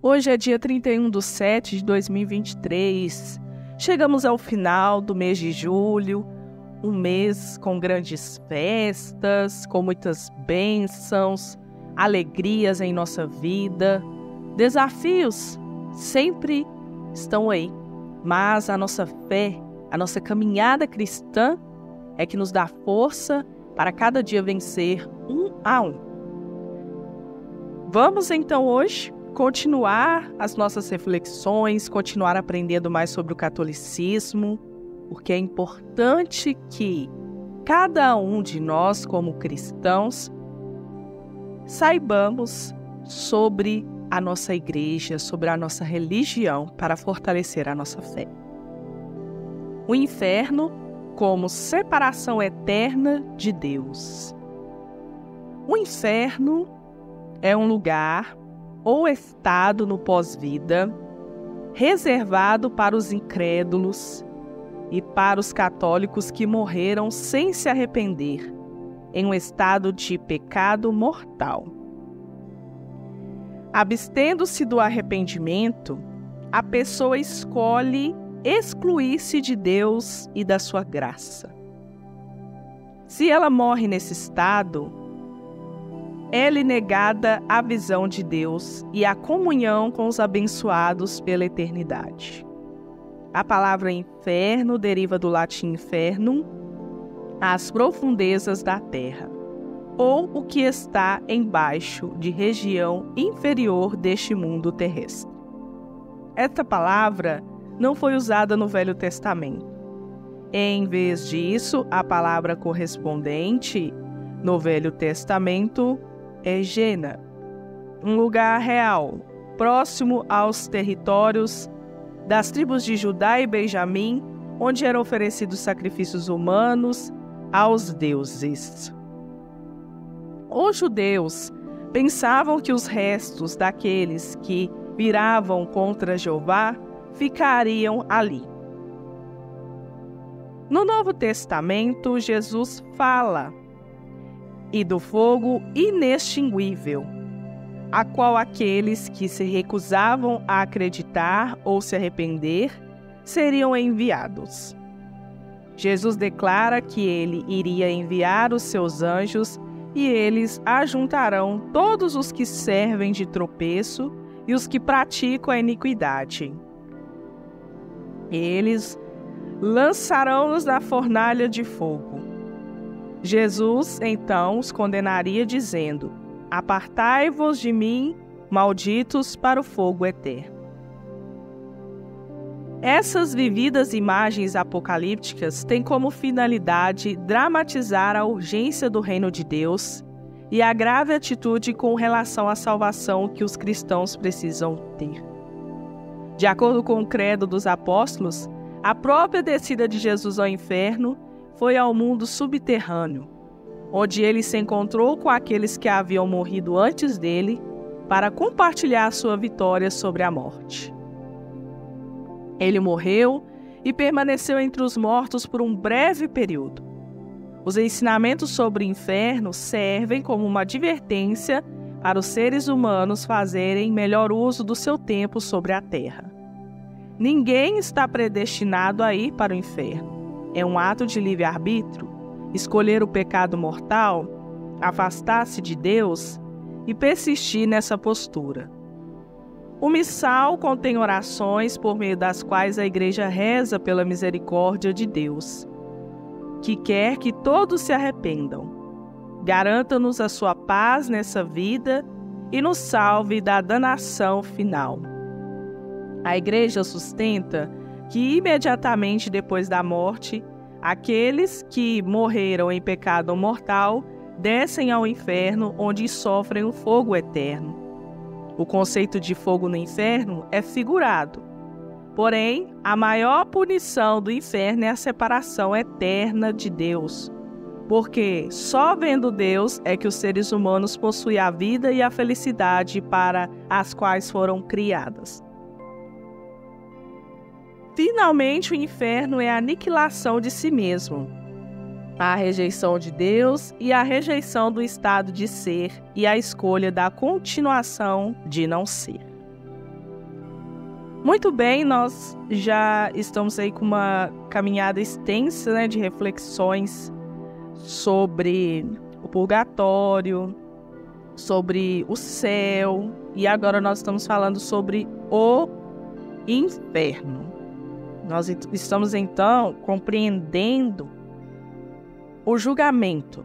Hoje é dia 31/7/2023. Chegamos ao final do mês de julho, um mês com grandes festas, com muitas bênçãos, alegrias em nossa vida. Desafios sempre estão aí, mas a nossa fé, a nossa caminhada cristã é que nos dá força para cada dia vencer um a um. Vamos então hoje continuar as nossas reflexões, continuar aprendendo mais sobre o catolicismo, porque é importante que cada um de nós, como cristãos, saibamos sobre a nossa igreja, sobre a nossa religião, para fortalecer a nossa fé. O inferno como separação eterna de Deus. O inferno é um lugar ou estado no pós-vida reservado para os incrédulos e para os católicos que morreram sem se arrepender, em um estado de pecado mortal. Abstendo-se do arrependimento, a pessoa escolhe excluir-se de Deus e da sua graça. Se ela morre nesse estado, é-lhe negada a visão de Deus e a comunhão com os abençoados pela eternidade. A palavra inferno deriva do latim infernum, as profundezas da terra, ou o que está embaixo de região inferior deste mundo terrestre. Esta palavra não foi usada no Velho Testamento. Em vez disso, a palavra correspondente no Velho Testamento é Gena, um lugar real, próximo aos territórios das tribos de Judá e Benjamim, onde eram oferecidos sacrifícios humanos aos deuses. Os judeus pensavam que os restos daqueles que viravam contra Jeová ficariam ali. No Novo Testamento, Jesus fala e do fogo inextinguível, a qual aqueles que se recusavam a acreditar ou se arrepender seriam enviados. Jesus declara que ele iria enviar os seus anjos e eles ajuntarão todos os que servem de tropeço e os que praticam a iniquidade. Eles lançarão-nos na fornalha de fogo. Jesus, então, os condenaria dizendo: apartai-vos de mim, malditos, para o fogo eterno. Essas vividas imagens apocalípticas têm como finalidade dramatizar a urgência do reino de Deus e a grave atitude com relação à salvação que os cristãos precisam ter. De acordo com o credo dos apóstolos, a própria descida de Jesus ao inferno foi ao mundo subterrâneo, onde ele se encontrou com aqueles que haviam morrido antes dele para compartilhar sua vitória sobre a morte. Ele morreu e permaneceu entre os mortos por um breve período. Os ensinamentos sobre o inferno servem como uma advertência para os seres humanos fazerem melhor uso do seu tempo sobre a terra. Ninguém está predestinado a ir para o inferno. É um ato de livre-arbítrio escolher o pecado mortal, afastar-se de Deus e persistir nessa postura. O missal contém orações por meio das quais a Igreja reza pela misericórdia de Deus, que quer que todos se arrependam. Garanta-nos a sua paz nessa vida e nos salve da danação final. A Igreja sustenta que imediatamente depois da morte, aqueles que morreram em pecado mortal descem ao inferno, onde sofrem o fogo eterno. O conceito de fogo no inferno é figurado. Porém, a maior punição do inferno é a separação eterna de Deus, porque só vendo Deus é que os seres humanos possuem a vida e a felicidade para as quais foram criadas. Finalmente, o inferno é a aniquilação de si mesmo, a rejeição de Deus e a rejeição do estado de ser e a escolha da continuação de não ser. Muito bem, nós já estamos aí com uma caminhada extensa, né, de reflexões sobre o purgatório, sobre o céu, e agora nós estamos falando sobre o inferno. Nós estamos então compreendendo o julgamento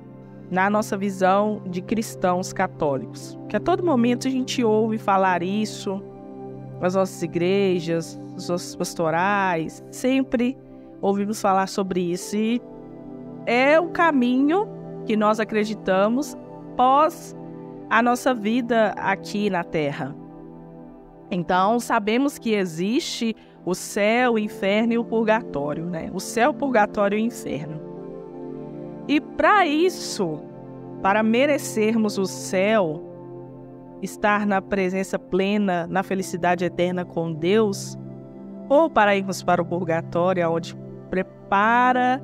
na nossa visão de cristãos católicos, que a todo momento a gente ouve falar isso nas nossas igrejas, nos nossos pastorais, sempre ouvimos falar sobre isso, e é o caminho que nós acreditamos pós a nossa vida aqui na Terra. Então, sabemos que existe o céu, o inferno e o purgatório, né? O céu, o purgatório e o inferno. E para isso, para merecermos o céu, estar na presença plena, na felicidade eterna com Deus, ou para irmos para o purgatório, onde prepara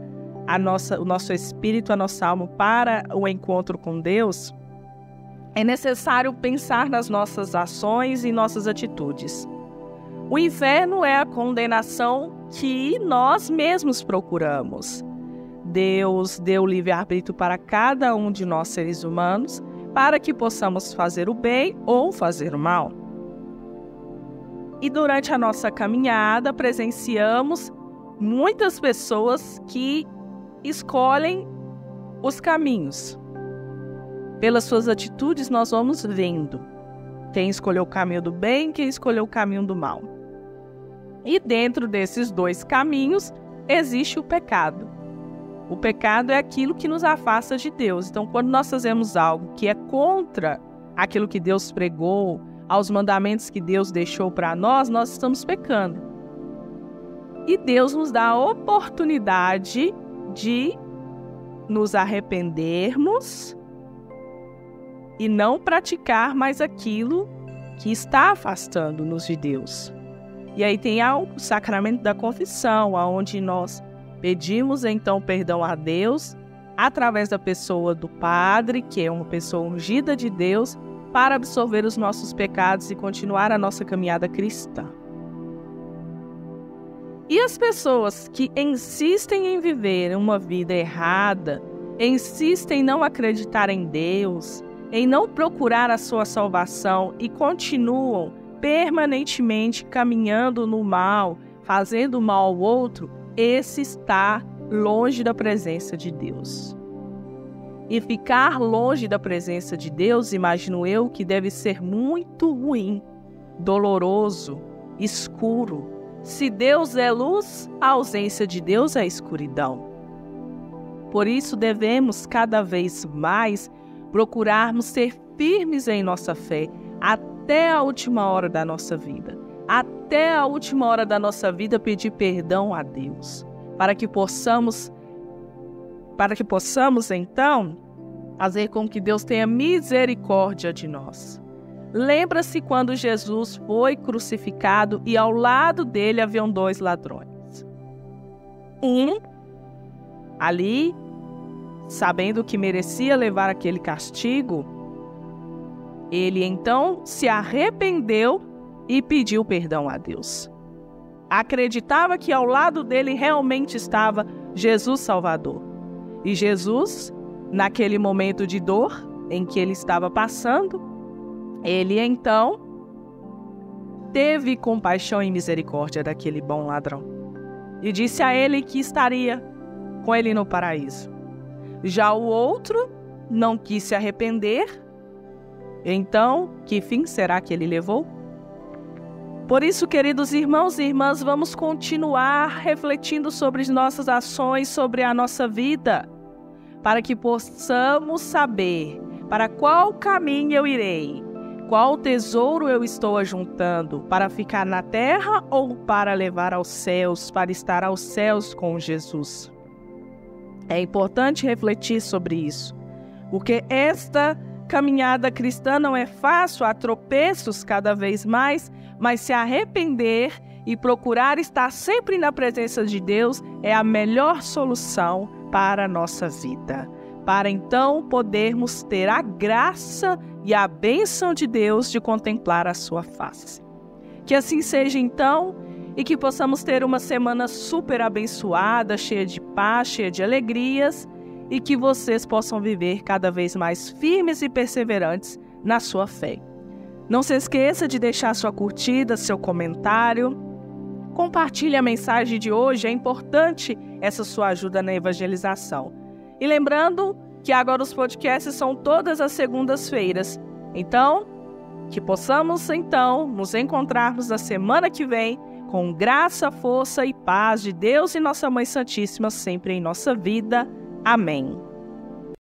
o nosso espírito, a nossa alma para o encontro com Deus, é necessário pensar nas nossas ações e nossas atitudes. O inferno é a condenação que nós mesmos procuramos. Deus deu livre-arbítrio para cada um de nós seres humanos, para que possamos fazer o bem ou fazer o mal. E durante a nossa caminhada, presenciamos muitas pessoas que escolhem os caminhos. Pelas suas atitudes, nós vamos vendo quem escolheu o caminho do bem e quem escolheu o caminho do mal. E dentro desses dois caminhos, existe o pecado. O pecado é aquilo que nos afasta de Deus. Então, quando nós fazemos algo que é contra aquilo que Deus pregou, aos mandamentos que Deus deixou para nós, nós estamos pecando. E Deus nos dá a oportunidade de nos arrependermos e não praticar mais aquilo que está afastando-nos de Deus. E aí tem o sacramento da confissão, onde nós pedimos então perdão a Deus através da pessoa do Padre, que é uma pessoa ungida de Deus, para absorver os nossos pecados e continuar a nossa caminhada cristã. E as pessoas que insistem em viver uma vida errada, insistem em não acreditar em Deus, em não procurar a sua salvação e continuam permanentemente caminhando no mal, fazendo mal ao outro, esse está longe da presença de Deus. E ficar longe da presença de Deus, imagino eu, que deve ser muito ruim, doloroso, escuro. Se Deus é luz, a ausência de Deus é escuridão. Por isso devemos cada vez mais procurarmos ser firmes em nossa fé até a última hora da nossa vida. Até a última hora da nossa vida pedir perdão a Deus, para que possamos então fazer com que Deus tenha misericórdia de nós. Lembra-se quando Jesus foi crucificado e ao lado dele haviam 2 ladrões. Um, ali, sabendo que merecia levar aquele castigo, ele então se arrependeu e pediu perdão a Deus. Acreditava que ao lado dele realmente estava Jesus Salvador. E Jesus, naquele momento de dor em que ele estava passando, ele então teve compaixão e misericórdia daquele bom ladrão e disse a ele que estaria com ele no paraíso. Já o outro não quis se arrepender, então que fim será que ele levou? Por isso, queridos irmãos e irmãs, vamos continuar refletindo sobre as nossas ações, sobre a nossa vida, para que possamos saber para qual caminho eu irei, qual tesouro eu estou ajuntando, para ficar na terra ou para levar aos céus, para estar aos céus com Jesus. É importante refletir sobre isso, porque esta caminhada cristã não é fácil, há tropeços cada vez mais, mas se arrepender e procurar estar sempre na presença de Deus é a melhor solução para a nossa vida, para então podermos ter a graça e a bênção de Deus de contemplar a sua face. Que assim seja então, e que possamos ter uma semana super abençoada, cheia de paz, cheia de alegrias, e que vocês possam viver cada vez mais firmes e perseverantes na sua fé. Não se esqueça de deixar sua curtida, seu comentário. Compartilhe a mensagem de hoje, é importante essa sua ajuda na evangelização. E lembrando que agora os podcasts são todas as segundas-feiras. Então, que possamos então nos encontrarmos na semana que vem com graça, força e paz de Deus e Nossa Mãe Santíssima sempre em nossa vida. Amém.